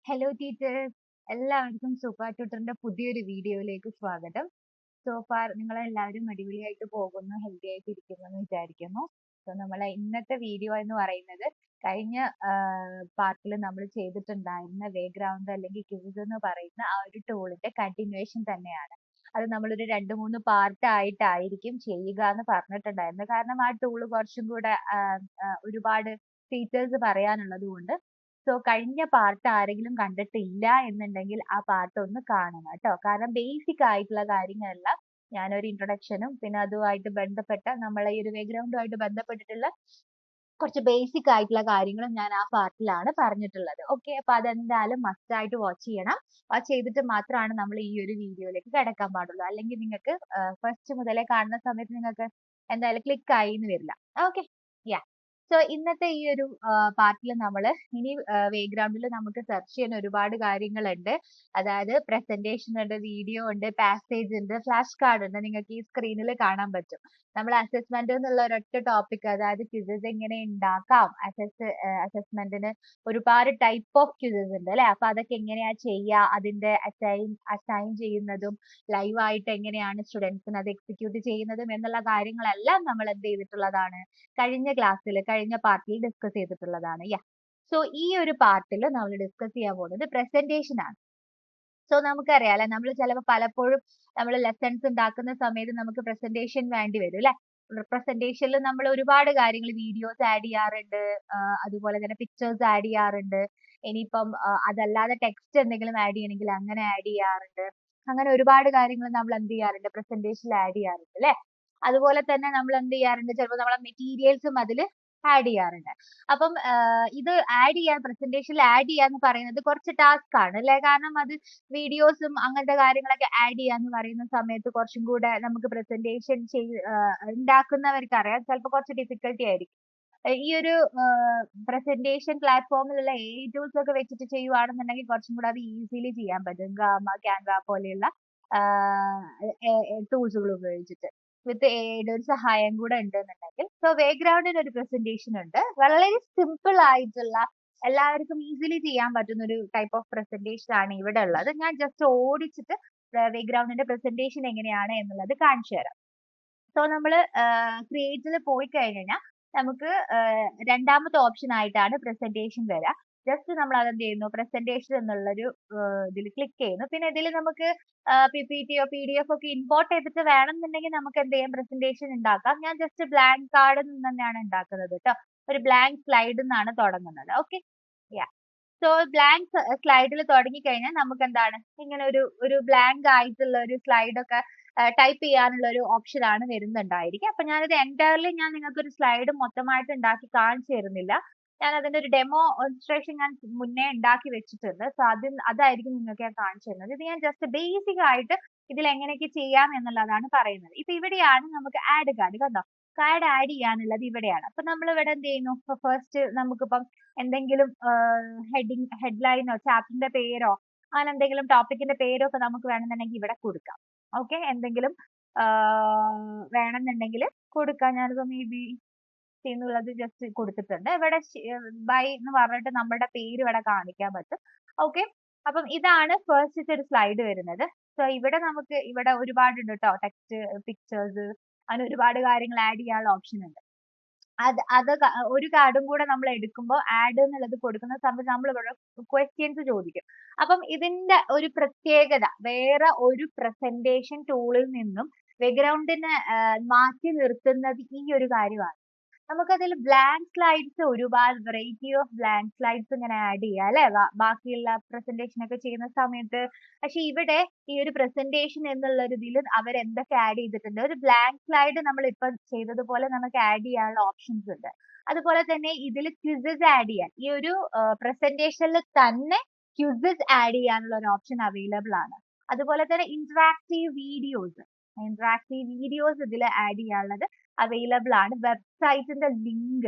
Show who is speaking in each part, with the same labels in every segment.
Speaker 1: Hello teachers, എല്ലാവർക്കും super ട്യൂട്ടറിന്റെ പുതിയൊരു വീഡിയോയിലേക്ക് സ്വാഗതം. സോ ഫാർ നിങ്ങളെല്ലാവരും അടിപൊളിയായിട്ട് പോകുന്നു, ഹെൽത്തി ആയിട്ട് ഇരിക്കുന്നു എന്ന് വിചാരിക്കുന്നു. സോ നമ്മളെ ഇന്നത്തെ വീഡിയോ എന്ന് പറയുന്നത് കഴിഞ്ഞ പാർട്ടിൽ നമ്മൾ ചെയ്തിട്ടുണ്ടായിരുന്ന വേ ഗ്രൗണ്ട് അല്ലെങ്കിൽ ക്വിസ് എന്ന് പറയുന്ന ആ ഒരു ടൂളിന്റെ കണ്ടിന്യൂവേഷൻ തന്നെയാണ്. അത് നമ്മളൊരു 2-3 പാർട്ട് ആയിട്ടായിരിക്കും ചെയ്യുക എന്ന് പറഞ്ഞിട്ടുണ്ടായിരുന്നു. കാരണം ആ ടൂള് കുറച്ചും കൂടെ ഒരുപാട് ഫീച്ചേഴ്സ് പറയാനുള്ളത് കൊണ്ട്. സോ കഴിഞ്ഞ പാർട്ട് ആരെങ്കിലും കണ്ടിട്ടില്ല എന്നുണ്ടെങ്കിൽ ആ പാർട്ട് ഒന്ന് കാണണം കേട്ടോ. കാരണം ബേസിക് ആയിട്ടുള്ള കാര്യങ്ങളെല്ലാം ഞാനൊരു ഇൻട്രൊഡക്ഷനും പിന്നെ അതുമായിട്ട് ബന്ധപ്പെട്ട നമ്മളെ ഈ ഒരു ബാക്ക്ഗ്രൗണ്ടുമായിട്ട് ബന്ധപ്പെട്ടിട്ടുള്ള കുറച്ച് ബേസിക് ആയിട്ടുള്ള കാര്യങ്ങളും ഞാൻ ആ പാർട്ടിലാണ് പറഞ്ഞിട്ടുള്ളത്. ഓക്കെ, അപ്പൊ അതെന്തായാലും മസ്റ്റ് ആയിട്ട് വാച്ച് ചെയ്യണം. വാച്ച് ചെയ്തിട്ട് മാത്രമാണ് നമ്മൾ ഈ ഒരു വീഡിയോയിലേക്ക് കിടക്കാൻ പാടുള്ളൂ. അല്ലെങ്കിൽ നിങ്ങൾക്ക് ഫസ്റ്റ് മുതലേ കാണുന്ന സമയത്ത് നിങ്ങൾക്ക് എന്തായാലും ക്ലിക്ക് ആയി എന്ന് വരില്ല. ഓക്കെ, യാ. സോ ഇന്നത്തെ ഈ ഒരു പാർട്ടിൽ നമ്മൾ ഇനി വേ ഗ്രൗണ്ടിൽ നമുക്ക് സെർച്ച് ചെയ്യാൻ ഒരുപാട് കാര്യങ്ങളുണ്ട്. അതായത് പ്രസന്റേഷൻ ഉണ്ട്, വീഡിയോ ഉണ്ട്, പാസേജ് ഉണ്ട്, ഫ്ലാഷ് കാർഡ് ഉണ്ട്. നിങ്ങൾക്ക് ഈ സ്ക്രീനിൽ കാണാൻ പറ്റും. നമ്മൾ അസസ്മെന്റ് എന്നുള്ള ഒരൊറ്റ ടോപ്പിക്, അതായത് ക്വിസസ് എങ്ങനെ ഉണ്ടാക്കാം, അസസ്മെന്റിന് ഒരുപാട് ടൈപ്പ് ഓഫ് ക്വിസസ് ഉണ്ട് അല്ലെ. അപ്പൊ അതൊക്കെ എങ്ങനെയാ ചെയ്യുക, അതിന്റെ അസൈൻ ചെയ്യുന്നതും ലൈവ് ആയിട്ട് എങ്ങനെയാണ് സ്റ്റുഡൻസിന് അത് എക്സിക്യൂട്ട് ചെയ്യുന്നതും എന്നുള്ള കാര്യങ്ങളെല്ലാം നമ്മൾ എന്ത് ചെയ്തിട്ടുള്ളതാണ്, കഴിഞ്ഞ പാർട്ടിൽ ഡിസ്കസ് ചെയ്തിട്ടുള്ളതാണ്. സോ ഈ ഒരു പാർട്ടിൽ നമ്മൾ ഡിസ്കസ് ചെയ്യാൻ പോകുന്നത് പ്രസന്റേഷൻ ആണ്. സോ നമുക്കറിയാലോ, നമ്മൾ ചിലപ്പോൾ പലപ്പോഴും നമ്മൾ ലെസൺസ് ഉണ്ടാക്കുന്ന സമയത്ത് നമുക്ക് പ്രസന്റേഷൻ വേണ്ടി വരും അല്ലെ. പ്രസന്റേഷനിൽ നമ്മൾ ഒരുപാട് കാര്യങ്ങൾ, വീഡിയോസ് ആഡ് ചെയ്യാറുണ്ട്, അതുപോലെ തന്നെ പിക്ചേഴ്സ് ആഡ് ചെയ്യാറുണ്ട്. ഇനിയിപ്പം അതല്ലാതെ ടെക്സ്റ്റ് എന്തെങ്കിലും ആഡ് ചെയ്യണമെങ്കിൽ അങ്ങനെ ആഡ് ചെയ്യാറുണ്ട്. അങ്ങനെ ഒരുപാട് കാര്യങ്ങൾ നമ്മൾ എന്ത് ചെയ്യാറുണ്ട്, പ്രസന്റേഷനിൽ ആഡ് ചെയ്യാറുണ്ട് അല്ലെ. അതുപോലെ തന്നെ നമ്മൾ എന്ത് ചെയ്യാറുണ്ട്, ചിലപ്പോൾ നമ്മളെ മെറ്റീരിയൽസും അതിൽ ആഡ് ചെയ്യാറുണ്ട്. അപ്പം ഇത് ആഡ് ചെയ്യാൻ, പ്രസന്റേഷനിൽ ആഡ് ചെയ്യാന്ന് പറയുന്നത് കുറച്ച് ടാസ്ക് ആണ് അല്ലെ. കാരണം അത് വീഡിയോസും അങ്ങനത്തെ കാര്യങ്ങളൊക്കെ ആഡ് ചെയ്യാന്ന് പറയുന്ന സമയത്ത് കുറച്ചും കൂടെ നമുക്ക് പ്രസന്റേഷൻ ഉണ്ടാക്കുന്നവർക്ക് അറിയാം, ചിലപ്പോൾ കുറച്ച് ഡിഫിക്കൽട്ടി ആയിരിക്കും. ഈ ഒരു പ്രസന്റേഷൻ പ്ലാറ്റ്ഫോമിലുള്ള AI ടൂൾസ് ഒക്കെ വെച്ചിട്ട് ചെയ്യുവാണെന്നുണ്ടെങ്കിൽ കുറച്ചും കൂടെ അത് ഈസിലി ചെയ്യാൻ പറ്റും. ഗാമ, ക്യാൻവ പോലെയുള്ള ടൂൾസുകൾ ഉപയോഗിച്ചിട്ട് വിത്ത് എയുടെ ഒരു സഹായം കൂടെ ഉണ്ടെന്നുണ്ടെങ്കിൽ. സോ ബാക്ക്ഗ്രൗണ്ടിന് ഒരു പ്രസന്റേഷൻ ഉണ്ട്, വളരെ സിമ്പിൾ ആയിട്ടുള്ള എല്ലാവർക്കും ഈസിലി ചെയ്യാൻ പറ്റുന്ന ഒരു ടൈപ്പ് ഓഫ് പ്രസന്റേഷൻ ആണ് ഇവിടെ ഉള്ളത്. ഞാൻ ജസ്റ്റ് ഓടിച്ചിട്ട് ബാക്ക്ഗ്രൗണ്ടിന്റെ പ്രസന്റേഷൻ എങ്ങനെയാണ് എന്നുള്ളത് കാണിച്ചു തരാം. സോ നമ്മൾ ക്രിയേറ്റിൽ പോയി കഴിഞ്ഞാൽ നമുക്ക് രണ്ടാമത്തെ ഓപ്ഷൻ ആയിട്ടാണ് പ്രസന്റേഷൻ വരിക. ജസ്റ്റ് നമ്മൾ അതെന്ത് ചെയ്യുന്നു, പ്രസന്റേഷൻ എന്നുള്ളൊരു ഇതിൽ ക്ലിക്ക് ചെയ്യുന്നു. പിന്നെ ഇതിൽ നമുക്ക് PPTയോ PDF ഒക്കെ ഇമ്പോർട്ട് ചെയ്തിട്ട് വേണമെന്നുണ്ടെങ്കിൽ നമുക്ക് എന്ത് ചെയ്യാം, പ്രസന്റേഷൻ ഉണ്ടാക്കാം. ഞാൻ ജസ്റ്റ് ബ്ലാങ്ക് കാർഡിൽ നിന്ന് തന്നെയാണ് ഉണ്ടാക്കുന്നത് കേട്ടോ. ഒരു ബ്ലാങ്ക് സ്ലൈഡിൽ നിന്നാണ് തുടങ്ങുന്നത്. ഓക്കെ, സോ ബ്ലാങ്ക് സ്ലൈഡിൽ തുടങ്ങി കഴിഞ്ഞാൽ നമുക്ക് എന്താണ്, ഇങ്ങനെ ഒരു ബ്ലാങ്ക് ആയിട്ടുള്ള ഒരു സ്ലൈഡ് ഒക്കെ ടൈപ്പ് ചെയ്യാനുള്ള ഒരു ഓപ്ഷൻ ആണ് വരുന്നുണ്ടായിരിക്കും. അപ്പൊ ഞാനിത് എൻറ്റയർലി ഞാൻ നിങ്ങൾക്ക് ഒരു സ്ലൈഡ് മൊത്തമായിട്ട് ഉണ്ടാക്കി കാണിച്ചു തരുന്നില്ല. ഞാൻ അതിന്റെ ഒരു ഡെമോ ഇൻസ്ട്രക്ഷൻ ഞാൻ മുന്നേ ഉണ്ടാക്കി വെച്ചിട്ടുണ്ട്. സോ അതായിരിക്കും നിങ്ങൾക്ക് ഞാൻ കാണിച്ചു തരുന്നത്. ഇത് ഞാൻ ജസ്റ്റ് ബേസിക് ആയിട്ട് ഇതിൽ എങ്ങനെയൊക്കെ ചെയ്യാം എന്നുള്ളതാണ് പറയുന്നത്. ഇപ്പൊ ഇവിടെയാണ് നമുക്ക് ആഡ് കാർഡ്, കണ്ടോ, കാർഡ് ആഡ് ചെയ്യാനുള്ളത് ഇവിടെയാണ്. അപ്പൊ നമ്മൾ ഇവിടെ എന്ത് ചെയ്യുന്നു, ഫസ്റ്റ് നമുക്കിപ്പം എന്തെങ്കിലും ഹെഡ്ലൈനോ ചാപ്റ്ററിന്റെ പേരോ അങ്ങനെ എന്തെങ്കിലും ടോപ്പിക്കിന്റെ പേരോ ഒക്കെ നമുക്ക് വേണമെന്നുണ്ടെങ്കിൽ ഇവിടെ കൊടുക്കാം. ഓക്കെ, എന്തെങ്കിലും വേണമെന്നുണ്ടെങ്കിൽ കൊടുക്കാം. ഞാനിപ്പോ ബി എന്നുള്ളത് ജസ്റ്റ് കൊടുത്തിട്ടുണ്ട്. ഇവിടെ ബൈ എന്ന് പറഞ്ഞിട്ട് നമ്മുടെ പേര് ഇവിടെ കാണിക്കാൻ പറ്റും. ഓക്കെ, അപ്പം ഇതാണ് ഫസ്റ്റത്തെ ഒരു സ്ലൈഡ് വരുന്നത്. സോ ഇവിടെ നമുക്ക് ഇവിടെ ഒരുപാടുണ്ട് കേട്ടോ, ടെക്സ്റ്റ്, പിക്ചേഴ്സ്, അങ്ങനെ ഒരുപാട് കാര്യങ്ങൾ ആഡ് ചെയ്യാനുള്ള ഓപ്ഷൻ ഉണ്ട്. ഒരു കാർഡും കൂടെ നമ്മൾ എടുക്കുമ്പോൾ ആഡ് എന്നുള്ളത് കൊടുക്കുന്ന സമയത്ത് നമ്മൾ ഇവിടെ ക്വസ്റ്റ്യൻസ് ചോദിക്കും. അപ്പം ഇതിന്റെ ഒരു പ്രത്യേകത വേറെ ഒരു പ്രസന്റേഷൻ ടൂളിൽ നിന്നും ബാക്ക്ഗ്രൗണ്ടിനെ മാറ്റി നിർത്തുന്നത് ഈ ഒരു കാര്യമാണ്. നമുക്കതിൽ ബ്ലാങ്ക് സ്ലൈഡ്സ്, ഒരുപാട് വെറൈറ്റി ഓഫ് ബ്ലാങ്ക് സ്ലൈഡ്സ് ഇങ്ങനെ ആഡ് ചെയ്യാം അല്ലെ, ബാക്കിയുള്ള പ്രസന്റേഷൻ ഒക്കെ ചെയ്യുന്ന സമയത്ത്. പക്ഷെ ഇവിടെ ഈ ഒരു പ്രസന്റേഷൻ എന്നുള്ള ഒരു ഇതിൽ അവർ എന്തൊക്കെ ആഡ് ചെയ്തിട്ടുണ്ട്, ഒരു ബ്ലാങ്ക് സ്ലൈഡ് നമ്മൾ ഇപ്പൊ ചെയ്തതുപോലെ നമുക്ക് ആഡ് ചെയ്യാനുള്ള ഓപ്ഷൻസ് ഉണ്ട്. അതുപോലെ തന്നെ ഇതിൽ ക്വിസസ് ആഡ് ചെയ്യാൻ, ഈ ഒരു പ്രസന്റേഷനിൽ തന്നെ ക്വിസസ് ആഡ് ചെയ്യാനുള്ള ഒരു ഓപ്ഷൻ അവൈലബിൾ ആണ്. അതുപോലെ തന്നെ ഇന്ററാക്റ്റീവ് വീഡിയോസ് ഇതിൽ ആഡ് ചെയ്യാനുള്ളത് അവൈലബിൾ ആണ്. വെബ്സൈറ്റിന്റെ ലിങ്ക്,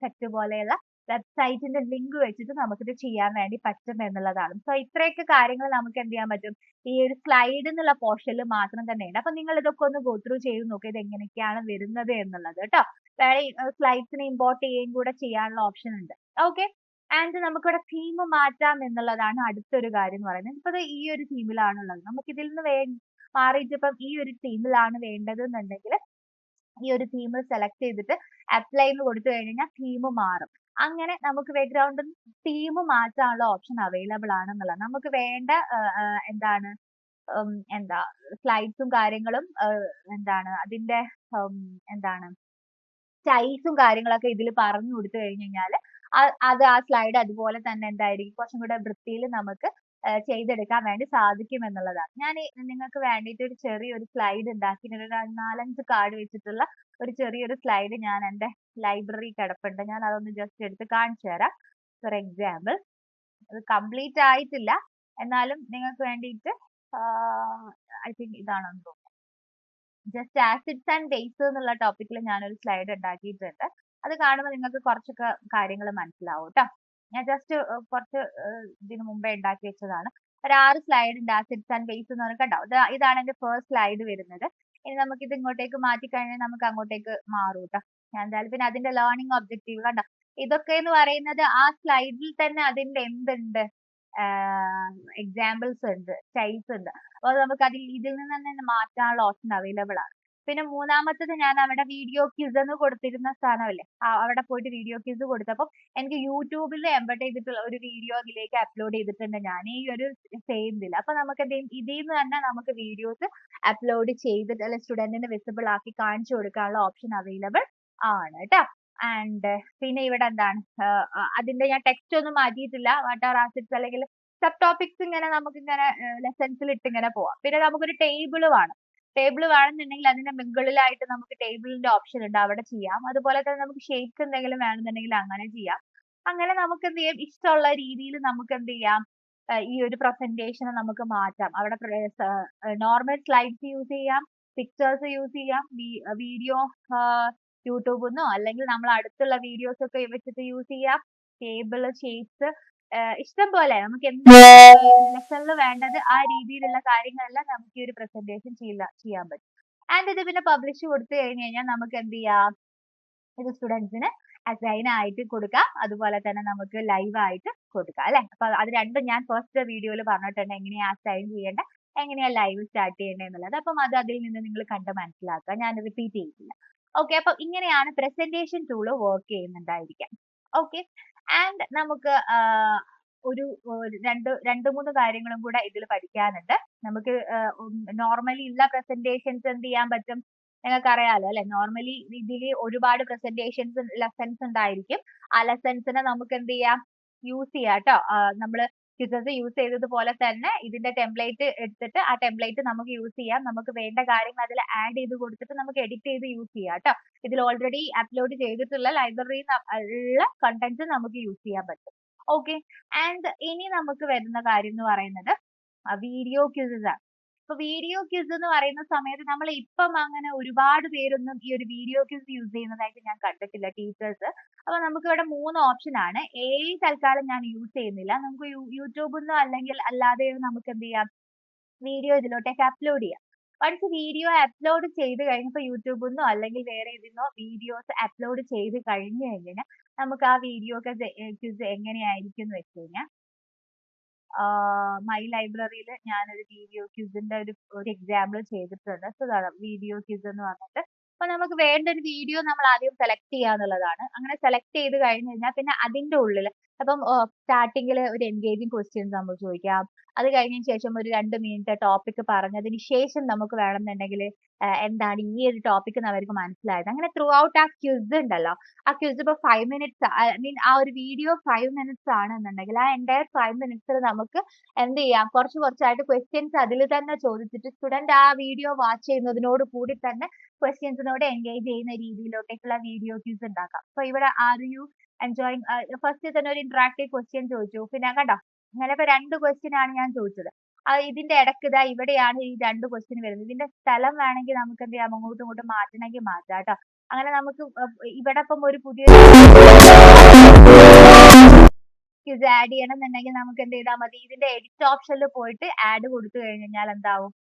Speaker 1: സെറ്റ് പോലെയുള്ള വെബ്സൈറ്റിന്റെ ലിങ്ക് വെച്ചിട്ട് നമുക്കിത് ചെയ്യാൻ വേണ്ടി പറ്റും എന്നുള്ളതാണ്. സോ ഇത്രയൊക്കെ കാര്യങ്ങൾ നമുക്ക് എന്ത് ചെയ്യാൻ പറ്റും, ഈ ഒരു സ്ലൈഡ് എന്നുള്ള പോർഷനിൽ മാത്രം തന്നെയുണ്ട്. അപ്പൊ നിങ്ങൾ ഇതൊക്കെ ഒന്ന് ഗോ ത്രൂ ചെയ്ത് നോക്കുക, ഇത് എങ്ങനെയൊക്കെയാണ് വരുന്നത് എന്നുള്ളത് കേട്ടോ. വേറെ സ്ലൈഡ്സിനെ ഇമ്പോർട്ട് ചെയ്യുകയും കൂടെ ചെയ്യാനുള്ള ഓപ്ഷൻ ഉണ്ട്. ഓക്കെ, ആൻഡ് നമുക്കിവിടെ തീം മാറ്റാം എന്നുള്ളതാണ് അടുത്തൊരു കാര്യം എന്ന് പറയുന്നത്. ഇപ്പൊ ഈ ഒരു തീമിലാണുള്ളത്, നമുക്ക് ഇതിൽ നിന്ന് മാറിയിട്ട് ഇപ്പം ഈ ഒരു തീമിലാണ് വേണ്ടത് എന്നുണ്ടെങ്കിൽ ഈ ഒരു തീം സെലക്ട് ചെയ്തിട്ട് അപ്ലൈ എന്ന് കൊടുത്തു കഴിഞ്ഞാൽ തീം മാറും. അങ്ങനെ നമുക്ക് ബാക്ക്ഗ്രൗണ്ട് തീം മാറ്റാനുള്ള ഓപ്ഷൻ അവൈലബിൾ ആണെന്നുള്ളത്. നമുക്ക് വേണ്ട എന്താണ് എന്താ സ്ലൈഡ്സും കാര്യങ്ങളും എന്താണ് അതിന്റെ എന്താണ് സ്റ്റൈൽസും കാര്യങ്ങളൊക്കെ ഇതിൽ പറഞ്ഞു കൊടുത്തു കഴിഞ്ഞു കഴിഞ്ഞാല് അത് ആ സ്ലൈഡ് അതുപോലെ തന്നെ എന്തായിരിക്കും കുറച്ചും കൂടെ വൃത്തിയിൽ നമുക്ക് ചെയ്തെടുക്കാൻ വേണ്ടി സാധിക്കും എന്നുള്ളതാണ്. ഞാൻ നിങ്ങൾക്ക് വേണ്ടിയിട്ട് ഒരു ചെറിയൊരു സ്ലൈഡ് ഉണ്ടാക്കിയിട്ടുണ്ട്. ഒരു 4-5 കാർഡ് വെച്ചിട്ടുള്ള ഒരു ചെറിയൊരു സ്ലൈഡ് ഞാൻ എൻ്റെ ലൈബ്രറി കിടപ്പുണ്ട്. ഞാൻ അതൊന്ന് ജസ്റ്റ് എടുത്ത് കാണിച്ചു തരാം. ഫോർ എക്സാമ്പിൾ, അത് കംപ്ലീറ്റ് ആയിട്ടില്ല, എന്നാലും നിങ്ങൾക്ക് വേണ്ടിയിട്ട് ഐ തിങ്ക് ഇതാണെന്ന് തോന്നുന്നു. ജസ്റ്റ് ആസിഡ്സ് ആൻഡ് ബേസ് എന്നുള്ള ടോപ്പിക്കിൽ ഞാനൊരു സ്ലൈഡ് ഉണ്ടാക്കിയിട്ടുണ്ട്. അത് കാണുമ്പോൾ നിങ്ങൾക്ക് കുറച്ചൊക്കെ കാര്യങ്ങൾ മനസ്സിലാവും ട്ടോ. ഞാൻ ജസ്റ്റ് കുറച്ച് ഇതിന് മുമ്പേ ഉണ്ടാക്കി വെച്ചതാണ്. ഒരു 6 സ്ലൈഡ് ഉണ്ട് ആസിഡ്സ് ആൻഡ് ബേസ് എന്ന് പറഞ്ഞാൽ കണ്ടോ. ഇതാണ് എന്റെ ഫസ്റ്റ് സ്ലൈഡ് വരുന്നത്. ഇനി നമുക്ക് ഇത് ഇങ്ങോട്ടേക്ക് മാറ്റി കഴിഞ്ഞാൽ നമുക്ക് അങ്ങോട്ടേക്ക് മാറും ട്ടോ. ഞാൻ എന്തായാലും പിന്നെ അതിന്റെ ലേണിംഗ് ഒബ്ജക്റ്റീവ് കണ്ടോ. ഇതൊക്കെ എന്ന് പറയുന്നത് ആ സ്ലൈഡിൽ തന്നെ അതിന്റെ എന്തുണ്ട്, എക്സാമ്പിൾസ് ഉണ്ട്, സ്റ്റൈൽസ് ഉണ്ട്. അപ്പോൾ നമുക്ക് ഇതിൽ നിന്ന് തന്നെ മാറ്റാനുള്ള ഓപ്ഷൻ അവൈലബിൾ ആണ്. പിന്നെ മൂന്നാമത്തത് ഞാൻ അവിടെ വീഡിയോ ക്വിസ് എന്ന് കൊടുത്തിരുന്ന സ്ഥാനമല്ലേ, അവിടെ പോയിട്ട് വീഡിയോ ക്വിസ് കൊടുത്തപ്പോൾ എനിക്ക് യൂട്യൂബിൽ എംബഡ് ചെയ്തിട്ടുള്ള ഒരു വീഡിയോ ഇതിലേക്ക് അപ്ലോഡ് ചെയ്തിട്ടുണ്ട് ഞാൻ ഈ ഒരു സെയിം ഇതിൽ. അപ്പൊ നമുക്ക് ഇതിൽ നിന്ന് തന്നെ നമുക്ക് വീഡിയോസ് അപ്ലോഡ് ചെയ്തിട്ട് അല്ലെ സ്റ്റുഡന്റിന് വിസിബിൾ ആക്കി കാണിച്ചു കൊടുക്കാനുള്ള ഓപ്ഷൻ അവൈലബിൾ ആണ് ട്ടോ. ആൻഡ് പിന്നെ ഇവിടെ എന്താണ് അതിന്റെ ഞാൻ ടെക്സ്റ്റ് ഒന്നും മാറ്റിയിട്ടില്ല. വാട്ട് ആർ ആസിഡ്സ് അല്ലെങ്കിൽ സബ് ടോപ്പിക്സ് ഇങ്ങനെ നമുക്ക് ഇങ്ങനെ ലെസൺസിൽ ഇട്ട് ഇങ്ങനെ പോവാം. പിന്നെ നമുക്കൊരു ടേബിൾ വേണം. ടേബിൾ വേണമെന്നുണ്ടെങ്കിൽ അതിന്റെ മുകളിലായിട്ട് നമുക്ക് ടേബിളിന്റെ ഓപ്ഷൻ ഉണ്ട്, അവിടെ ചെയ്യാം. അതുപോലെ തന്നെ നമുക്ക് ഷേപ്സ് എന്തെങ്കിലും വേണമെന്നുണ്ടെങ്കിൽ അങ്ങനെ ചെയ്യാം. അങ്ങനെ നമുക്ക് എന്ത് ചെയ്യാം, ഇഷ്ടമുള്ള രീതിയിൽ നമുക്ക് എന്ത് ചെയ്യാം, ഈ ഒരു പ്രസന്റേഷൻ നമുക്ക് മാറ്റാം. അവിടെ നോർമൽ സ്ലൈഡ്സ് യൂസ് ചെയ്യാം, പിക്ചേഴ്സ് യൂസ് ചെയ്യാം, വീഡിയോ യൂട്യൂബിൽ നിന്നോ അല്ലെങ്കിൽ നമ്മൾ അടുത്തുള്ള വീഡിയോസ് ഒക്കെ വെച്ചിട്ട് യൂസ് ചെയ്യാം. ടേബിൾ, ഷേപ്സ് ഇഷ്ടം പോലെ നമുക്ക് എന്ത് ലെസണിൽ വേണ്ടത് ആ രീതിയിലുള്ള കാര്യങ്ങളെല്ലാം നമുക്ക് ഈ ഒരു പ്രസന്റേഷൻ ചെയ്യാൻ പറ്റും. ആൻഡ് ഇത് പിന്നെ പബ്ലിഷ് കൊടുത്തു കഴിഞ്ഞു കഴിഞ്ഞാൽ നമുക്ക് എന്ത് ചെയ്യാം, ഇത് സ്റ്റുഡൻസിന് അസൈൻ ആയിട്ട് കൊടുക്കാം. അതുപോലെ തന്നെ നമുക്ക് ലൈവ് ആയിട്ട് കൊടുക്കാം അല്ലെ. അപ്പൊ അത് രണ്ടും ഞാൻ ഫസ്റ്റ് വീഡിയോയിൽ പറഞ്ഞിട്ടുണ്ട്, എങ്ങനെയാ അസൈൻ ചെയ്യേണ്ട, എങ്ങനെയാ ലൈവ് സ്റ്റാർട്ട് ചെയ്യേണ്ടത് എന്നുള്ളത്. അപ്പം അത് അതിൽ നിന്ന് നിങ്ങൾ കണ്ട് മനസ്സിലാക്കുക, ഞാൻ റിപ്പീറ്റ് ചെയ്തില്ല. ഓക്കെ, അപ്പൊ ഇങ്ങനെയാണ് പ്രസന്റേഷൻ ടൂൾ വർക്ക് ചെയ്യുന്നുണ്ടായിരിക്കാം. ഓക്കെ, ആൻഡ് നമുക്ക് ഒരു രണ്ട് മൂന്ന് കാര്യങ്ങളും കൂടെ ഇതിൽ പഠിക്കാനുണ്ട്. നമുക്ക് നോർമലി ഉള്ള പ്രസന്റേഷൻസ് എന്ത് ചെയ്യാൻ പറ്റും, നിങ്ങൾക്ക് അറിയാലോ അല്ലെ. നോർമലി ഇതിൽ ഒരുപാട് പ്രസന്റേഷൻസ് ലെസൺസ് ഉണ്ടായിരിക്കും. ആ ലെസൺസിനെ നമുക്ക് എന്ത് ചെയ്യാം, യൂസ് ചെയ്യാം ട്ടോ. നമ്മള് ക്വിസസ് യൂസ് ചെയ്തതുപോലെ തന്നെ ഇതിന്റെ ടെംപ്ലേറ്റ് എടുത്തിട്ട് ആ ടെംപ്ലേറ്റ് നമുക്ക് യൂസ് ചെയ്യാം. നമുക്ക് വേണ്ട കാര്യങ്ങൾ അതിൽ ആഡ് ചെയ്ത് കൊടുത്തിട്ട് നമുക്ക് എഡിറ്റ് ചെയ്ത് യൂസ് ചെയ്യാം ട്ടോ. ഇതിൽ ഓൾറെഡി അപ്ലോഡ് ചെയ്തിട്ടുള്ള ലൈബ്രറിയിൽ ഉള്ള കണ്ടന്റ്സ് നമുക്ക് യൂസ് ചെയ്യാൻ പറ്റും. ഓക്കെ, ആൻഡ് ഇനി നമുക്ക് വരുന്ന കാര്യം എന്ന് പറയുന്നത് വീഡിയോ ക്വിസസ് ആണ്. ഇപ്പൊ വീഡിയോ ക്വിസ് എന്ന് പറയുന്ന സമയത്ത് നമ്മൾ ഇപ്പം അങ്ങനെ ഒരുപാട് പേരൊന്നും ഈ ഒരു വീഡിയോ ക്വിസ് യൂസ് ചെയ്യുന്നതായിട്ട് ഞാൻ കണ്ടിട്ടില്ല ടീച്ചേഴ്സ്. അപ്പൊ നമുക്ക് ഇവിടെ 3 ഓപ്ഷൻ ആണ്. തൽക്കാലം ഞാൻ യൂസ് ചെയ്യുന്നില്ല. നമുക്ക് യൂട്യൂബിൽ നിന്നോ അല്ലെങ്കിൽ അല്ലാതെ നമുക്ക് എന്ത് ചെയ്യാം, വീഡിയോ ഇതിലോട്ടേക്ക് അപ്ലോഡ് ചെയ്യാം. വൺസ് വീഡിയോ അപ്ലോഡ് ചെയ്ത് കഴിഞ്ഞപ്പോൾ യൂട്യൂബിൽ നിന്നോ അല്ലെങ്കിൽ വേറെ ഇതിന്നോ വീഡിയോസ് അപ്ലോഡ് ചെയ്ത് കഴിഞ്ഞു കഴിഞ്ഞാൽ നമുക്ക് ആ വീഡിയോ ക്വിസ് എങ്ങനെയായിരിക്കും എന്ന് വെച്ച് കഴിഞ്ഞാൽ, മൈ ലൈബ്രറിയിൽ ഞാനൊരു വീഡിയോ ക്വിസിന്റെ ഒരു എക്സാമ്പിൾ ചെയ്തിട്ടുണ്ട്. സോ വീഡിയോ ക്വിസ് എന്ന് പറഞ്ഞിട്ട്, അപ്പൊ നമുക്ക് വേണ്ട ഒരു വീഡിയോ നമ്മൾ ആദ്യം സെലക്ട് ചെയ്യാന്നുള്ളതാണ്. അങ്ങനെ സെലക്ട് ചെയ്ത് കഴിഞ്ഞ് കഴിഞ്ഞാൽ പിന്നെ അതിന്റെ ഉള്ളിൽ അപ്പം സ്റ്റാർട്ടിങ്ങിൽ ഒരു എൻഗേജിങ് ക്വസ്റ്റ്യൻസ് നമുക്ക് ചോദിക്കാം. അത് കഴിഞ്ഞതിന് ശേഷം ഒരു 2 മിനിറ്റ് ടോപ്പിക് പറഞ്ഞതിന് ശേഷം നമുക്ക് വേണമെന്നുണ്ടെങ്കിൽ എന്താണ് ഈ ഒരു ടോപ്പിക് എന്ന് അവർക്ക് മനസ്സിലായത്. അങ്ങനെ ത്രൂ ഔട്ട് ആ ക്വിസ് ഉണ്ടല്ലോ, ആ ക്വിസ് ഇപ്പൊ 5 മിനിറ്റ്സ് ആ ഒരു വീഡിയോ 5 മിനിറ്റ്സ് ആണെന്നുണ്ടെങ്കിൽ ആ എൻ്റയർ 5 മിനിറ്റ്സിൽ നമുക്ക് എന്ത് ചെയ്യാം, കുറച്ചായിട്ട് ക്വസ്റ്റ്യൻസ് അതിൽ തന്നെ ചോദിച്ചിട്ട് സ്റ്റുഡന്റ് ആ വീഡിയോ വാച്ച് ചെയ്യുന്നതിനോട് കൂടി തന്നെ ക്വസ്റ്റ്യൻസിനോട് എൻഗേജ് ചെയ്യുന്ന രീതിയിലോട്ടേക്കുള്ള വീഡിയോ ക്വിസ് ഉണ്ടാക്കാം. അപ്പൊ ഇവിടെ ആർ യു എൻജോയിങ്, ഫസ്റ്റ് തന്നെ ഒരു ഇന്ററാക്റ്റീവ് ക്വസ്റ്റ്യൻ ചോദിച്ചു. പിന്നെ കണ്ടോ, അങ്ങനെ ഇപ്പൊ 2 ക്വസ്റ്റ്യൻ ആണ് ഞാൻ ചോദിച്ചത്. ഇതിന്റെ ഇടയ്ക്ക് ഇതാ ഇവിടെയാണ് ഈ 2 ക്വസ്റ്റ്യൻ വരുന്നത്. ഇതിന്റെ സ്ഥലം വേണമെങ്കിൽ നമുക്ക് എന്ത് ചെയ്യാം, അങ്ങോട്ടും ഇങ്ങോട്ടും മാറ്റണമെങ്കിൽ മാറ്റാം ട്ടോ. അങ്ങനെ നമുക്ക് ഇവിടെ ഇപ്പം ഒരു പുതിയ ക്വിസ് ആഡ് ചെയ്യണം എന്നുണ്ടെങ്കിൽ നമുക്ക് എന്ത് ചെയ്താൽ മതി, ഇതിന്റെ എഡിറ്റ് ഓപ്ഷനിൽ പോയിട്ട് ആഡ് കൊടുത്തു കഴിഞ്ഞാൽ എന്താവും,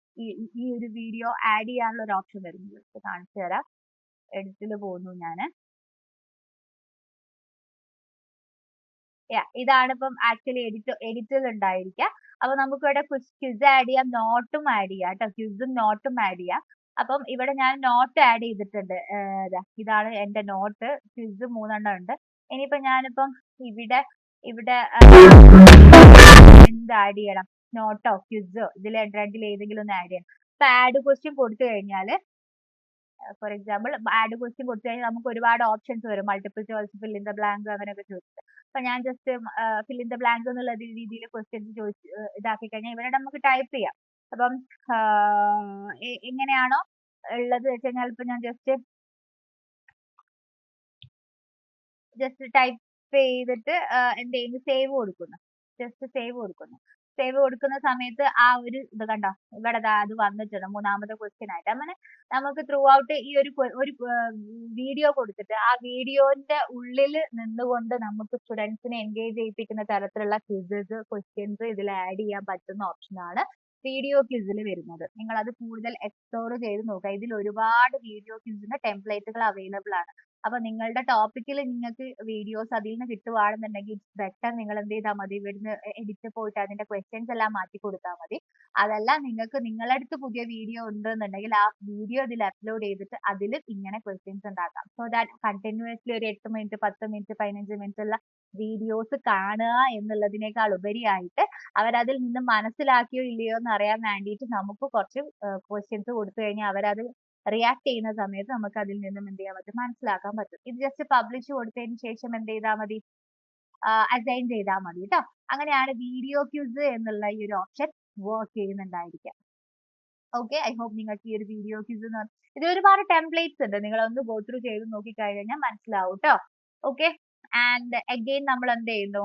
Speaker 1: ഈ ഒരു വീഡിയോ ആഡ് ചെയ്യാനുള്ള ഒരു ഓപ്ഷൻ വരുന്നത്. കാണിച്ചു തരാം. എഡിറ്റിൽ പോകുന്നു ഞാന്. ഇതാണ് ഇപ്പം ആക്ച്വലി എഡിറ്റിൽ ഉണ്ടായിരിക്കുക. അപ്പൊ നമുക്ക് ഇവിടെ ക്വിസ് ആഡ് ചെയ്യാം, നോട്ടും ആഡ് ചെയ്യാം കേട്ടോ. ക്വിസും നോട്ടും ആഡ് ചെയ്യാം. അപ്പം ഇവിടെ ഞാൻ നോട്ട് ആഡ് ചെയ്തിട്ടുണ്ട്. ഇതാണ് എന്റെ നോട്ട്. ക്വിസ് 3 ഉണ്ട്. ഇനിയിപ്പോ ഞാനിപ്പം ഇവിടെ ഇവിടെ എന്ത് ആഡ് ചെയ്യണം? നോട്ടോ ക്വിസോ ഇതിൽ രണ്ടിൽ ഏതെങ്കിലും ഒന്ന് ആഡ് ചെയ്യണം. ഇപ്പൊ ആഡ് ക്വസ്റ്റ്യൻ കൊടുത്തു കഴിഞ്ഞാൽ, ഫോർ എക്സാമ്പിൾ ആഡ് ക്വസ്റ്റ്യൻ കൊടുത്തു കഴിഞ്ഞാൽ നമുക്ക് ഒരുപാട് ഓപ്ഷൻസ് വരും. Multiple choice, fill in the blank, അങ്ങനെയൊക്കെ ചോദിച്ചിട്ട്. അപ്പൊ ഞാൻ just fill in the blank എന്നുള്ള രീതിയിൽ ക്വസ്റ്റ്യൻസ് ചോദിച്ച് ഇതാക്കി കഴിഞ്ഞാൽ ഇവിടെ നമുക്ക് ടൈപ്പ് ചെയ്യാം. അപ്പം എങ്ങനെയാണോ ഉള്ളത് വെച്ച് കഴിഞ്ഞാൽ ഇപ്പൊ ഞാൻ ജസ്റ്റ് ടൈപ്പ് ചെയ്തിട്ട് എന്ത് ചെയ്യുന്നു, സേവ് കൊടുക്കുന്നു. ജസ്റ്റ് സേവ് കൊടുക്കുന്നു. സേവ് കൊടുക്കുന്ന സമയത്ത് ആ ഒരു ഇത് കണ്ടോ, ഇവിടെ അത് വന്നിട്ടുണ്ട് 3ാമത്തെ ക്വസ്റ്റ്യൻ ആയിട്ട്. അങ്ങനെ നമുക്ക് ത്രൂ ഔട്ട് ഈ ഒരു വീഡിയോ കൊടുത്തിട്ട് ആ വീഡിയോന്റെ ഉള്ളിൽ നിന്നുകൊണ്ട് നമുക്ക് സ്റ്റുഡൻസിനെ എൻഗേജ് ചെയ്യിപ്പിക്കുന്ന തരത്തിലുള്ള ക്വിസസ്, ക്വസ്റ്റ്യൻസ് ഇതിൽ ആഡ് ചെയ്യാൻ പറ്റുന്ന ഓപ്ഷനാണ് വീഡിയോ ക്വിസിൽ വരുന്നത്. നിങ്ങൾ അത് കൂടുതൽ എക്സ്പ്ലോർ ചെയ്ത് നോക്കുക. ഇതിൽ ഒരുപാട് വീഡിയോ ക്വിസിന്റെ ടെംപ്ലേറ്റുകൾ അവൈലബിൾ ആണ്. അപ്പൊ നിങ്ങളുടെ ടോപ്പിക്കിൽ നിങ്ങൾക്ക് വീഡിയോസ് അതിൽ നിന്ന് കിട്ടുവാണെന്നുണ്ടെങ്കിൽ ബെറ്റർ നിങ്ങൾ എന്ത് ചെയ്താൽ മതി, ഇവിടുന്ന് എഡിറ്റ് പോയിട്ട് അതിന്റെ ക്വസ്റ്റ്യൻസ് എല്ലാം മാറ്റി കൊടുത്താൽ മതി. അതല്ല നിങ്ങൾക്ക് നിങ്ങളുടെ അടുത്ത് പുതിയ വീഡിയോ ഉണ്ടെന്നുണ്ടെങ്കിൽ ആ വീഡിയോ ഇതിൽ അപ്ലോഡ് ചെയ്തിട്ട് അതിൽ ഇങ്ങനെ ക്വസ്റ്റ്യൻസ് ഉണ്ടാക്കാം. സോ ദാറ്റ് കണ്ടിന്യൂസ്ലി ഒരു 8 മിനിറ്റ് 10 മിനിറ്റ് 15 മിനിറ്റ് ഉള്ള വീഡിയോസ് കാണുക എന്നുള്ളതിനേക്കാൾ ഉപരിയായിട്ട് അവരതിൽ നിന്ന് മനസ്സിലാക്കിയോ ഇല്ലയോ എന്ന് അറിയാൻ വേണ്ടിയിട്ട് നമുക്ക് കുറച്ച് ക്വസ്റ്റ്യൻസ് കൊടുത്തു കഴിഞ്ഞാൽ അവരത് റിയാക്ട് ചെയ്യുന്ന സമയത്ത് നമുക്ക് അതിൽ നിന്നും എന്ത് ചെയ്യാൻ പറ്റും, മനസ്സിലാക്കാൻ പറ്റും. ഇത് ജസ്റ്റ് പബ്ലിഷ് കൊടുത്തതിന് ശേഷം എന്ത് ചെയ്താൽ മതി, അസൈൻ ചെയ്താൽ മതി കേട്ടോ. അങ്ങനെയാണ് വീഡിയോ ക്വിസ് എന്നുള്ള ഈ ഒരു ഓപ്ഷൻ വർക്ക് ചെയ്യുന്നുണ്ടായിരിക്കുക. ഓക്കെ, ഐ ഹോപ്പ് നിങ്ങൾക്ക് ഈ ഒരു വീഡിയോ ക്വിസ് എന്ന് പറഞ്ഞാൽ ഇത് ഒരുപാട് ടെംപ്ലേറ്റ്സ് ഉണ്ട്. നിങ്ങൾ ഒന്ന് ഗോ ത്രൂ ചെയ്ത് നോക്കി കഴിഞ്ഞാൽ മനസ്സിലാവും കേട്ടോ. ഓക്കെ, ആൻഡ് അഗെയിൻ നമ്മൾ എന്ത് ചെയ്യുന്നു,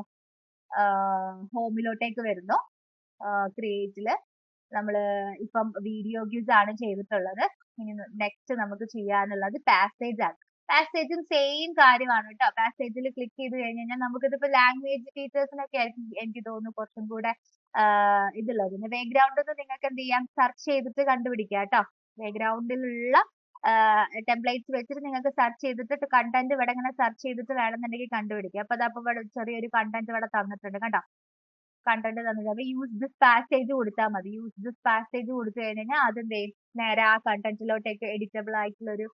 Speaker 1: ഹോമിലോട്ടേക്ക് വരുന്നു. ക്രിയേറ്റില് നമ്മൾ ഇപ്പം വീഡിയോ ക്വിസ് ആണ് ചെയ്തിട്ടുള്ളത്. ഇനി നെക്സ്റ്റ് നമുക്ക് ചെയ്യാനുള്ളത് പാസേജ് ആണ്. പാസേജും സെയിം കാര്യമാണ് കേട്ടോ. പാസേജിൽ ക്ലിക്ക് ചെയ്ത് കഴിഞ്ഞാൽ നമുക്കിതിപ്പോ ലാംഗ്വേജ് ടീച്ചേഴ്സിനൊക്കെ ആയിരിക്കും എനിക്ക് തോന്നുന്നു കുറച്ചും കൂടെ ഇതുള്ളത്. പിന്നെ ബാക്ക്ഗ്രൗണ്ടിൽ നിങ്ങൾക്ക് എന്ത് ചെയ്യാം, സെർച്ച് ചെയ്തിട്ട് കണ്ടുപിടിക്കാം കേട്ടോ. ബാക്ക്ഗ്രൗണ്ടിലുള്ള ടെംപ്ലേറ്റ്സ് വെച്ചിട്ട് നിങ്ങൾക്ക് സെർച്ച് ചെയ്തിട്ട് കണ്ടന്റ് ഇവിടെ ഇങ്ങനെ സെർച്ച് ചെയ്തിട്ട് വേണമെന്നുണ്ടെങ്കിൽ കണ്ടുപിടിക്കാം. അപ്പൊ അതപ്പോ ഇവിടെ ചെറിയൊരു കണ്ടന്റ് ഇവിടെ തന്നിട്ടുണ്ട് കണ്ടോ. കണ്ടന്റ് തന്നിട്ട് അപ്പൊ യൂസ് ദിസ് പാസേജ് കൊടുത്താൽ മതി. യൂസ് ദിസ് പാസേജ് കൊടുത്തു കഴിഞ്ഞാൽ അതെന്ത് ചെയ്യും, നേരെ ആ കണ്ടന്റിലോട്ടേക്ക് എഡിറ്റബിൾ ആയിട്ടുള്ള ഒരു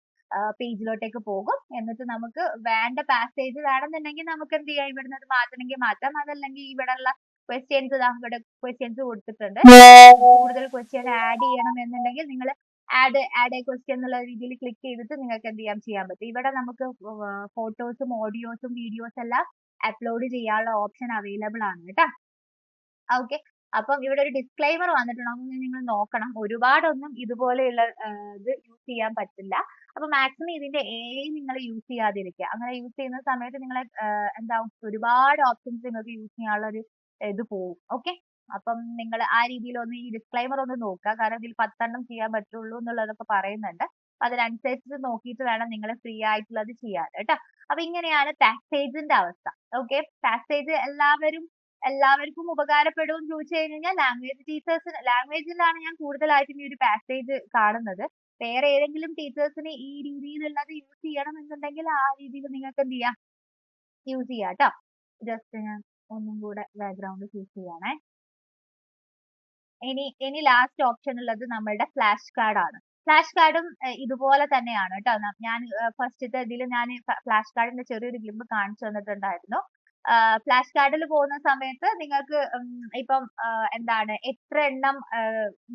Speaker 1: പേജിലോട്ടേക്ക് പോകും. എന്നിട്ട് നമുക്ക് വേണ്ട പാസേജ് വേണമെന്നുണ്ടെങ്കിൽ നമുക്ക് എന്ത് ചെയ്യാം, ഇവിടുന്ന് അത് മാറ്റണമെങ്കിൽ മാറ്റാം. അതല്ലെങ്കിൽ ഇവിടെ ഉള്ള ക്വസ്റ്റ്യൻസ് ഇവിടെ ക്വസ്റ്റ്യൻസ് കൊടുത്തിട്ടുണ്ട്. കൂടുതൽ ക്വസ്റ്റ്യൻ ആഡ് ചെയ്യണം എന്നുണ്ടെങ്കിൽ നിങ്ങൾ ആഡ് എ ക്വസ്റ്റ്യൻ എന്നുള്ള രീതിയിൽ ക്ലിക്ക് ചെയ്തിട്ട് നിങ്ങൾക്ക് എന്ത് ചെയ്യാൻ പറ്റും. ഇവിടെ നമുക്ക് ഫോട്ടോസും ഓഡിയോസും വീഡിയോസ് എല്ലാം അപ്ലോഡ് ചെയ്യാനുള്ള ഓപ്ഷൻ അവൈലബിൾ ആണ് കേട്ടോ. ഓക്കെ, അപ്പം ഇവിടെ ഒരു ഡിസ്ക്ലൈമർ വന്നിട്ടുണ്ട്, അതൊന്ന് നിങ്ങൾ നോക്കണം. ഒരുപാടൊന്നും ഇതുപോലെയുള്ള ഇത് യൂസ് ചെയ്യാൻ പറ്റില്ല. അപ്പൊ മാക്സിമം ഇതിന്റെ നിങ്ങൾ യൂസ് ചെയ്യാതിരിക്കുക. അങ്ങനെ യൂസ് ചെയ്യുന്ന സമയത്ത് നിങ്ങളെ എന്താവും, ഒരുപാട് ഓപ്ഷൻസ് നിങ്ങൾക്ക് യൂസ് ചെയ്യാനുള്ള ഒരു ഇത് പോവും. ഓക്കെ, അപ്പം നിങ്ങൾ ആ രീതിയിൽ ഒന്ന് ഈ ഡിസ്ക്ലൈമർ ഒന്ന് നോക്കുക. കാരണം ഇതിൽ 10 ചെയ്യാൻ പറ്റുള്ളൂ എന്നുള്ളതൊക്കെ പറയുന്നുണ്ട്. അതിനനുസരിച്ച് നോക്കിയിട്ട് വേണം നിങ്ങൾ ഫ്രീ ആയിട്ടുള്ളത് ചെയ്യാൻ കേട്ടോ. അപ്പൊ ഇങ്ങനെയാണ് പാസേജിന്റെ അവസ്ഥ. ഓക്കെ, പാസേജ് എല്ലാവർക്കും ഉപകാരപ്പെടുമെന്ന് ചോദിച്ചു കഴിഞ്ഞാൽ ലാംഗ്വേജിലാണ് ഞാൻ കൂടുതലായിട്ടും ഈ ഒരു പാസേജ് കാണുന്നത്. വേറെ ഏതെങ്കിലും ടീച്ചേഴ്സിന് ഈ രീതിയിലുള്ളത് യൂസ് ചെയ്യണം എന്നുണ്ടെങ്കിൽ ആ രീതിയിൽ നിങ്ങൾക്ക് എന്ത് ചെയ്യാം, യൂസ് ചെയ്യാം കേട്ടോ. ജസ്റ്റ് ഞാൻ ഒന്നും കൂടെ ബാക്ക്ഗ്രൗണ്ട് ചൂസ് ചെയ്യണേ. ഇനി ലാസ്റ്റ് ഓപ്ഷൻ ഉള്ളത് നമ്മളുടെ ഫ്ലാഷ് കാർഡ് ആണ്. ഫ്ലാഷ് കാർഡും ഇതുപോലെ തന്നെയാണ് കേട്ടോ. ഞാൻ ഫസ്റ്റത്തെ ഇതിൽ ഞാൻ ഫ്ലാഷ് കാർഡിന്റെ ചെറിയൊരു ഗ്ലിമ്പ് കാണിച്ചു തന്നിട്ടുണ്ടായിരുന്നു. ഫ്ലാഷ് കാർഡിൽ പോകുന്ന സമയത്ത് നിങ്ങൾക്ക് ഇപ്പം എന്താണ് എത്ര എണ്ണം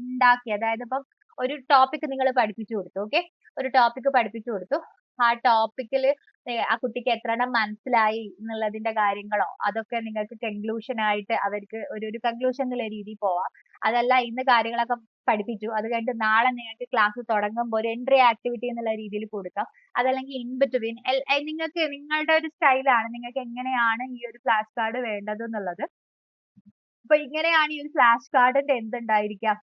Speaker 1: ഉണ്ടാക്കി, അതായത് ഇപ്പം ഒരു ടോപ്പിക് നിങ്ങൾ പഠിപ്പിച്ചു കൊടുത്തു. ഓക്കെ, ഒരു ടോപ്പിക് പഠിപ്പിച്ചു കൊടുത്തു. ആ ടോപ്പിക്കിൽ ആ കുട്ടിക്ക് എത്ര എണ്ണം മനസ്സിലായി എന്നുള്ളതിന്റെ കാര്യങ്ങളോ അതൊക്കെ നിങ്ങൾക്ക് കൺക്ലൂഷൻ ആയിട്ട് അവർക്ക് ഒരു കൺക്ലൂഷൻ എന്നുള്ള രീതിയിൽ പോവാം. അതല്ല ഇന്ന് കാര്യങ്ങളൊക്കെ പഠിപ്പിച്ചു, അത് കഴിഞ്ഞിട്ട് നാളെ നിങ്ങൾക്ക് ക്ലാസ് തുടങ്ങുമ്പോൾ ഒരു എൻട്രി ആക്ടിവിറ്റി എന്നുള്ള രീതിയിൽ കൊടുക്കാം. അതല്ലെങ്കിൽ ഇൻ ബിറ്റ്വീൻ നിങ്ങൾക്ക് നിങ്ങളുടെ ഒരു സ്റ്റൈലാണ്, നിങ്ങൾക്ക് എങ്ങനെയാണ് ഈ ഒരു ഫ്ലാഷ് കാർഡ് വേണ്ടത് എന്നുള്ളത്. അപ്പൊ ഇങ്ങനെയാണ് ഈ ഒരു ഫ്ലാഷ് കാർഡിന്റെ എന്തുണ്ടായിരിക്കാം,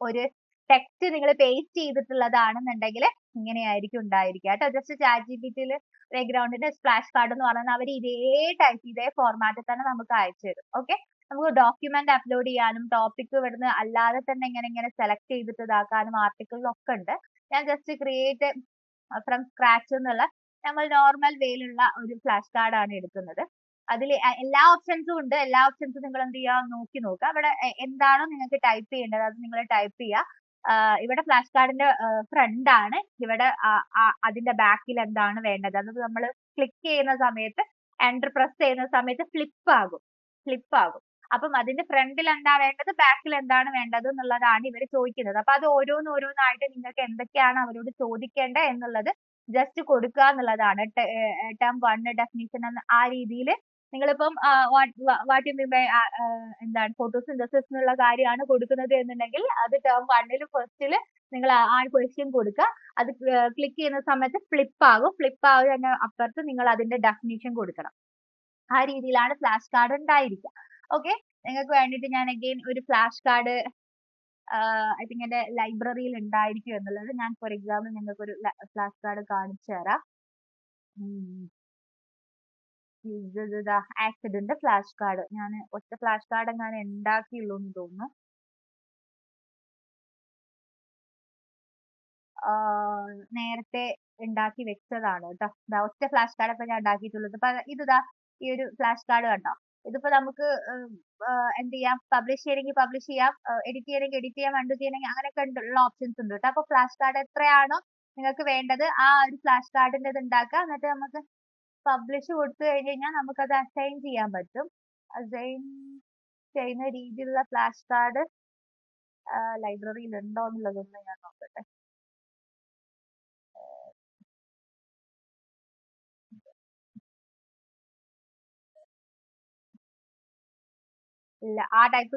Speaker 1: ഒരു ടെക്സ്റ്റ് നിങ്ങൾ പേസ്റ്റ് ചെയ്തിട്ടുള്ളതാണെന്നുണ്ടെങ്കിൽ ഇങ്ങനെയായിരിക്കും ഉണ്ടായിരിക്കുക കേട്ടോ. ജസ്റ്റ് ChatGPT ബാക്ക്ഗ്രൗണ്ടിന്റെ സ്പ്ലാഷ് കാർഡ് എന്ന് പറയുന്നത് അവർ ഇതേ ഫോർമാറ്റിൽ തന്നെ നമുക്ക് അയച്ചു തരും. ഓക്കെ, നമുക്ക് ഡോക്യുമെന്റ് അപ്ലോഡ് ചെയ്യാനും ടോപ്പിക് ഇവിടുന്ന് അല്ലാതെ തന്നെ ഇങ്ങനെ സെലക്ട് ചെയ്തിട്ട് ഇതാക്കാനും ആർട്ടിക്കിളിലൊക്കെ ഉണ്ട്. ഞാൻ ജസ്റ്റ് ക്രിയേറ്റ് ഫ്രം സ്ക്രാച്ച് എന്നുള്ള നമ്മൾ നോർമൽ വേയിലുള്ള ഒരു ഫ്ലാഷ് കാർഡ് ആണ് എടുക്കുന്നത്. അതിൽ എല്ലാ ഓപ്ഷൻസും ഉണ്ട്. എല്ലാ ഓപ്ഷൻസും നിങ്ങൾ എന്ത് ചെയ്യുക, നോക്കി നോക്കുക. അവിടെ എന്താണോ നിങ്ങൾക്ക് ടൈപ്പ് ചെയ്യേണ്ടത് അത് നിങ്ങൾ ടൈപ്പ് ചെയ്യുക. ഇവിടെ ഫ്ലാഷ് കാർഡിന്റെ ഫ്രണ്ട് ആണ്. ഇവിടെ അതിന്റെ ബാക്കിൽ എന്താണ് വേണ്ടത് അത് നമ്മൾ ക്ലിക്ക് ചെയ്യുന്ന സമയത്ത്, എന്റർ പ്രസ് ചെയ്യുന്ന സമയത്ത് ഫ്ലിപ്പ് ആകും. അപ്പം അതിന്റെ ഫ്രണ്ടിൽ എന്താ വേണ്ടത്, ബാക്കിൽ എന്താണ് വേണ്ടത് എന്നുള്ളതാണ് ഇവർ ചോദിക്കുന്നത്. അപ്പൊ അത് ഓരോന്നായിട്ട് നിങ്ങൾക്ക് എന്തൊക്കെയാണ് അവരോട് ചോദിക്കേണ്ടത് എന്നുള്ളത് ജസ്റ്റ് കൊടുക്കുക എന്നുള്ളതാണ്. ടേം 1 ഡെഫിനിഷൻ ആ രീതിയിൽ നിങ്ങളിപ്പം വാട്ട് യു മീൻ ബൈ എന്താണ് ഫോട്ടോസിന്തസിസ് എന്നുള്ള കാര്യമാണ് കൊടുക്കുന്നത് എന്നുണ്ടെങ്കിൽ അത് ടേം 1 ഫസ്റ്റിൽ നിങ്ങൾ ആ ക്വസ്റ്റ്യൻ കൊടുക്കുക. അത് ക്ലിക്ക് ചെയ്യുന്ന സമയത്ത് ഫ്ലിപ്പ് ആകും അപ്പുറത്ത് നിങ്ങൾ അതിന്റെ ഡെഫിനിഷൻ കൊടുക്കണം. ആ രീതിയിലാണ് ഫ്ലാഷ് കാർഡ് ഉണ്ടായിരിക്കുക. ഓക്കെ, നിങ്ങൾക്ക് വേണ്ടിയിട്ട് ഞാൻ അഗെയിൻ ഒരു ഫ്ലാഷ് കാർഡ് ഐ തിങ്ക് എന്റെ ലൈബ്രറിയിൽ ഉണ്ടായിരിക്കും എന്നുള്ളത് ഞാൻ ഫോർ എക്സാമ്പിൾ നിങ്ങൾക്ക് ഒരു ഫ്ലാഷ് കാർഡ് കാണിച്ചു തരാം. ആക്സിഡന്റ് ഫ്ലാഷ് കാർഡ്, ഞാൻ ഒറ്റ ഫ്ലാഷ് കാർഡ് എങ്ങാനും ഉണ്ടാക്കിയുള്ളൂ എന്ന് തോന്നുന്നു. നേരത്തെ ഉണ്ടാക്കി വെച്ചതാണ് കേട്ടോ. ഒറ്റ ഫ്ലാഷ് കാർഡ് ഇപ്പൊ ഞാൻ ഉണ്ടാക്കിയിട്ടുള്ളത്. ഇപ്പൊ ഇതാ ഈ ഒരു ഫ്ലാഷ് കാർഡ് കണ്ടോ. ഇതിപ്പോ നമുക്ക് എന്ത് ചെയ്യാം, പബ്ലിഷ് ചെയ്യണമെങ്കിൽ പബ്ലിഷ് ചെയ്യാം, എഡിറ്റ് ചെയ്യണമെങ്കിൽ എഡിറ്റ് ചെയ്യാം, അൺഡു ചെയ്യണമെങ്കിൽ അങ്ങനെയൊക്കെ ഉള്ള ഓപ്ഷൻസ് ഉണ്ട് കേട്ടോ. അപ്പൊ ഫ്ലാഷ് കാർഡ് എത്രയാണോ നിങ്ങൾക്ക് വേണ്ടത് ആ ഒരു ഫ്ലാഷ് കാർഡിന്റെ ഇത് ഉണ്ടാക്കുക. എന്നിട്ട് നമുക്ക് പബ്ലിഷ് കൊടുത്തു കഴിഞ്ഞ് കഴിഞ്ഞാൽ നമുക്കത് അസൈൻ ചെയ്യാൻ പറ്റും. അസൈൻ ചെയ്യുന്ന രീതിയിലുള്ള ഫ്ലാഷ് കാർഡ് ലൈബ്രറിയിൽ ഉണ്ടോ എന്നുള്ളതൊന്ന് ഞാൻ നോക്കട്ടെ. ഇല്ല, ആ ടൈപ്പ്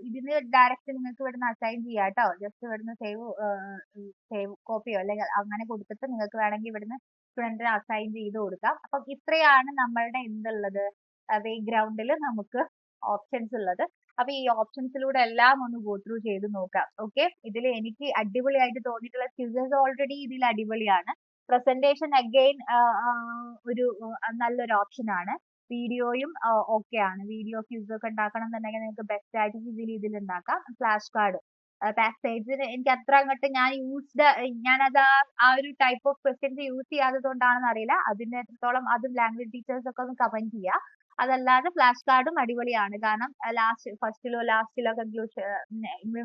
Speaker 1: ഇതിന് ഡയറക്റ്റ് നിങ്ങൾക്ക് ഇവിടുന്ന് അസൈൻ ചെയ്യാം കേട്ടോ. ജസ്റ്റ് ഇവിടുന്ന് സേവ് കോപ്പിയോ അല്ലെങ്കിൽ അങ്ങനെ കൊടുത്തിട്ട് നിങ്ങൾക്ക് വേണമെങ്കിൽ ഇവിടുന്ന് സ്റ്റുഡന്റിന് അസൈൻ ചെയ്ത് കൊടുക്കാം. അപ്പം ഇത്രയാണ് നമ്മളുടെ എന്തുള്ളത് ബാക്ക്ഗ്രൗണ്ടിൽ നമുക്ക് ഓപ്ഷൻസ് ഉള്ളത്. അപ്പൊ ഈ ഓപ്ഷൻസിലൂടെ എല്ലാം ഒന്ന് ഗോ ത്രൂ ചെയ്ത് നോക്കാം. ഓക്കെ, ഇതിൽ എനിക്ക് അടിപൊളിയായിട്ട് തോന്നിയിട്ടുള്ള ക്വിസസ് ഓൾറെഡി ഇതിൽ അടിപൊളിയാണ്. പ്രസന്റേഷൻ അഗെയിൻ ഒരു നല്ലൊരു ഓപ്ഷൻ ആണ്. വീഡിയോയും ഓക്കെ ആണ്. വീഡിയോ ക്യൂസ് ഒക്കെ ഉണ്ടാക്കണം എന്നുണ്ടെങ്കിൽ നിങ്ങൾക്ക് ബെസ്റ്റ് ആയിട്ട് ഇതിൽ ഉണ്ടാക്കാം. ഫ്ലാഷ് കാർഡ് പാസേജിന് എനിക്ക് അത്ര അങ്ങോട്ട് ഞാനത് ആ ഒരു ടൈപ്പ് ഓഫ് ക്വസ്റ്റ്യൻസ് യൂസ് ചെയ്യാത്തത് കൊണ്ടാണെന്ന് അറിയില്ല. അതിന്റെ എത്രത്തോളം അതും ലാംഗ്വേജ് ടീച്ചേഴ്സ് ഒക്കെ ഒന്ന് കമന്റ് ചെയ്യുക. അതല്ലാതെ ഫ്ലാഷ് കാർഡും അടിപൊളിയാണ്. കാരണം ഫസ്റ്റിലോ ലാസ്റ്റിലോ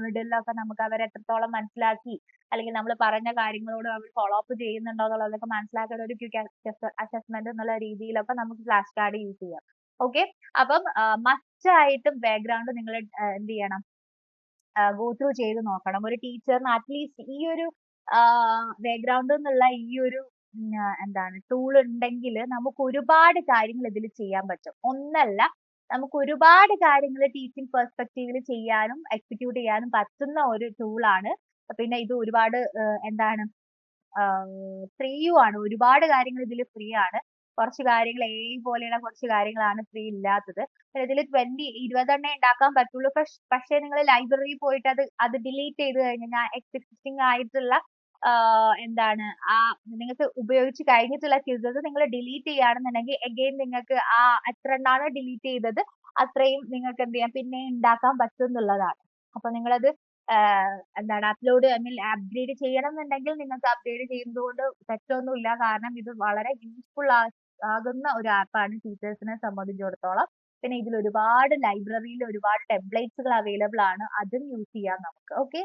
Speaker 1: മിഡിലോ ഒക്കെ നമുക്ക് അവരെ എത്രത്തോളം മനസ്സിലാക്കി അല്ലെങ്കിൽ നമ്മൾ പറഞ്ഞ കാര്യങ്ങളോട് അവർ ഫോളോ അപ്പ് ചെയ്യുന്നുണ്ടോ എന്നുള്ളതൊക്കെ മനസ്സിലാക്കുന്ന ഒരു ക്വിക്ക് അസസ്മെന്റ് എന്നുള്ള രീതിയിലൊക്കെ നമുക്ക് ഫ്ലാഷ് കാർഡ് യൂസ് ചെയ്യാം. ഓക്കെ, അപ്പം മസ്റ്റായിട്ടും ബാക്ക്ഗ്രൗണ്ട് നിങ്ങൾ എന്ത് ചെയ്യണം, ഗോ ത്രൂ ചെയ്ത് നോക്കണം. ഒരു ടീച്ചറിന് അറ്റ്ലീസ്റ്റ് ഈ ഒരു ബാക്ക്ഗ്രൗണ്ട് എന്നുള്ള ഈ ഒരു എന്താണ് ടൂൾ ഉണ്ടെങ്കിൽ നമുക്ക് ഒരുപാട് കാര്യങ്ങൾ ഇതിൽ ചെയ്യാൻ പറ്റും. ഒന്നല്ല, നമുക്ക് ഒരുപാട് കാര്യങ്ങൾ ടീച്ചിങ് പെർസ്പെക്റ്റീവിൽ ചെയ്യാനും എക്സിക്യൂട്ട് ചെയ്യാനും പറ്റുന്ന ഒരു ടൂളാണ്. പിന്നെ ഇത് ഒരുപാട് എന്താണ് ഫ്രീയും ആണ്. ഒരുപാട് കാര്യങ്ങൾ ഇതിൽ ഫ്രീ ആണ്. കുറച്ച് കാര്യങ്ങൾ പോലെയുള്ള കുറച്ച് കാര്യങ്ങളാണ് ഫ്രീ ഇല്ലാത്തത്. ഇതിൽ 20 ഉണ്ടാക്കാൻ പറ്റുള്ളൂ. പക്ഷേ നിങ്ങൾ ലൈബ്രറിയിൽ പോയിട്ട് അത് ഡിലീറ്റ് ചെയ്ത് കഴിഞ്ഞാൽ എക്സിസ്റ്റിംഗ് ആയിട്ടുള്ള എന്താണ് നിങ്ങൾക്ക് ഉപയോഗിച്ച് കഴിഞ്ഞിട്ടുള്ള ക്വിസസ് നിങ്ങൾ ഡിലീറ്റ് ചെയ്യുകയാണെന്നുണ്ടെങ്കിൽ അഗെയിൻ നിങ്ങൾക്ക് എത്ര എണ്ണാണോ ഡിലീറ്റ് ചെയ്തത് അത്രയും നിങ്ങൾക്ക് എന്ത് ചെയ്യാം പിന്നെ ഉണ്ടാക്കാൻ പറ്റും എന്നുള്ളതാണ്. അപ്പൊ നിങ്ങളത് എന്താണ് അപ്ഗ്രേഡ് ചെയ്യണം എന്നുണ്ടെങ്കിൽ നിങ്ങൾക്ക് അപ്ഗ്രേഡ് ചെയ്യുന്നത് കൊണ്ട് തെറ്റൊന്നുമില്ല. കാരണം ഇത് വളരെ യൂസ്ഫുൾ ആകുന്ന ഒരു ആപ്പാണ് ടീച്ചേഴ്സിനെ സംബന്ധിച്ചിടത്തോളം. പിന്നെ ഇതിൽ ഒരുപാട് ലൈബ്രറിയിൽ ഒരുപാട് ടെംപ്ലേറ്റ്സുകൾ അവൈലബിൾ ആണ്. അതും യൂസ് ചെയ്യാം നമുക്ക്. ഓക്കെ,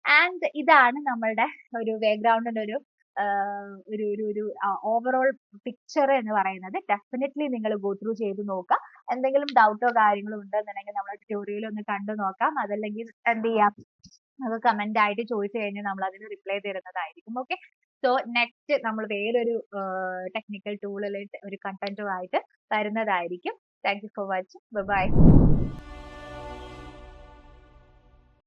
Speaker 1: ആൻഡ് ഇതാണ് നമ്മളുടെ ഒരു ബാക്ക്ഗ്രൗണ്ടിന്റെ ഒരു ഓവറോൾ പിക്ചർ എന്ന് പറയുന്നത്. ഡെഫിനറ്റ്ലി നിങ്ങൾ ഗോ ത്രൂ ചെയ്ത് നോക്കാം. എന്തെങ്കിലും ഡൗട്ടോ കാര്യങ്ങളോ ഉണ്ടെന്നുണ്ടെങ്കിൽ നമ്മുടെ ട്യൂട്ടോറിയൽ ഒന്ന് കണ്ടു നോക്കാം. അതല്ലെങ്കിൽ എന്ത് ചെയ്യാം, നമുക്ക് കമന്റ് ആയിട്ട് ചോദിച്ചു കഴിഞ്ഞാൽ നമ്മൾ അതിന് റിപ്ലൈ തരുന്നതായിരിക്കും. ഓക്കെ, സോ നെക്സ്റ്റ് നമ്മൾ വേറൊരു ടെക്നിക്കൽ ടൂളിൽ ഒരു കണ്ടന്റുമായിട്ട് വരുന്നതായിരിക്കും. Thank you for watching. By.